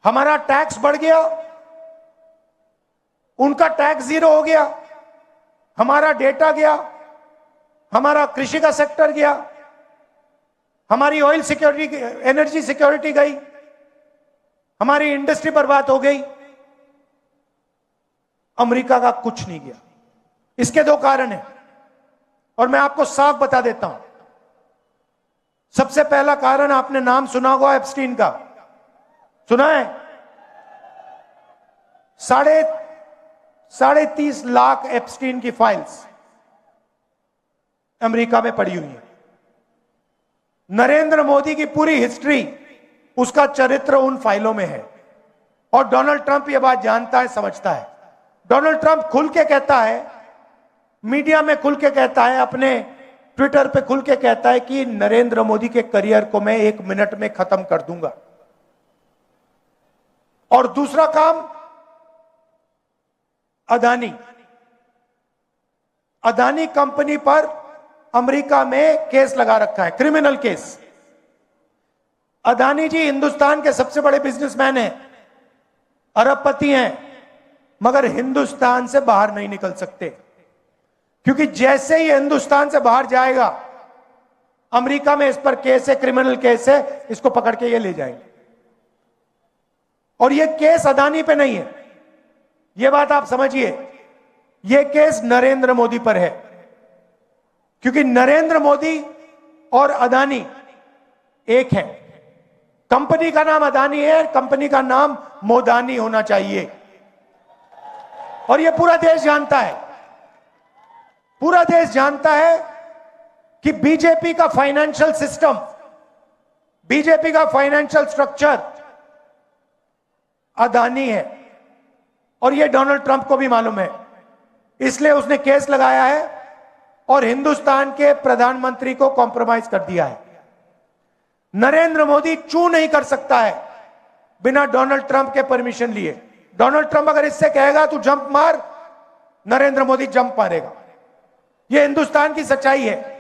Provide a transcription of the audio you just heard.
हमारा टैक्स बढ़ गया, उनका टैक्स जीरो हो गया, हमारा डेटा गया, हमारा कृषि का सेक्टर गया, हमारी ऑयल सिक्योरिटी, एनर्जी सिक्योरिटी गई, हमारी इंडस्ट्री बर्बाद हो गई। अमेरिका का कुछ नहीं गया। इसके दो कारण हैं और मैं आपको साफ बता देता हूं। सबसे पहला कारण, आपने नाम सुना होगा एप्स्टीन का, सुना है? 30.5 लाख एप्स्टीन की फाइल्स अमेरिका में पड़ी हुई है। नरेंद्र मोदी की पूरी हिस्ट्री, उसका चरित्र उन फाइलों में है और डोनाल्ड ट्रंप यह बात जानता है, समझता है। डोनाल्ड ट्रंप खुल के कहता है, मीडिया में खुल के कहता है, अपने ट्विटर पे खुल के कहता है कि नरेंद्र मोदी के करियर को मैं 1 मिनट में खत्म कर दूंगा। और दूसरा काम, अदानी कंपनी पर अमेरिका में केस लगा रखा है, क्रिमिनल केस। अदानी जी हिंदुस्तान के सबसे बड़े बिजनेसमैन हैं, अरबपति हैं, मगर हिंदुस्तान से बाहर नहीं निकल सकते, क्योंकि जैसे ही हिंदुस्तान से बाहर जाएगा, अमेरिका में इस पर केस है, क्रिमिनल केस है, इसको पकड़ के ये ले जाएंगे। और ये केस अदानी पे नहीं है, ये बात आप समझिए, ये केस नरेंद्र मोदी पर है, क्योंकि नरेंद्र मोदी और अदानी एक है। कंपनी का नाम अदानी है, कंपनी का नाम मोदानी होना चाहिए। और ये पूरा देश जानता है, पूरा देश जानता है कि बीजेपी का फाइनेंशियल सिस्टम, बीजेपी का फाइनेंशियल स्ट्रक्चर अदानी है। और ये डोनाल्ड ट्रंप को भी मालूम है, इसलिए उसने केस लगाया है और हिंदुस्तान के प्रधानमंत्री को कॉम्प्रोमाइज कर दिया है। नरेंद्र मोदी चू नहीं कर सकता है बिना डोनाल्ड ट्रंप के परमिशन लिए। डोनाल्ड ट्रंप अगर इससे कहेगा तू जंप मार, नरेंद्र मोदी जंप मारेगा। यह हिंदुस्तान की सच्चाई है।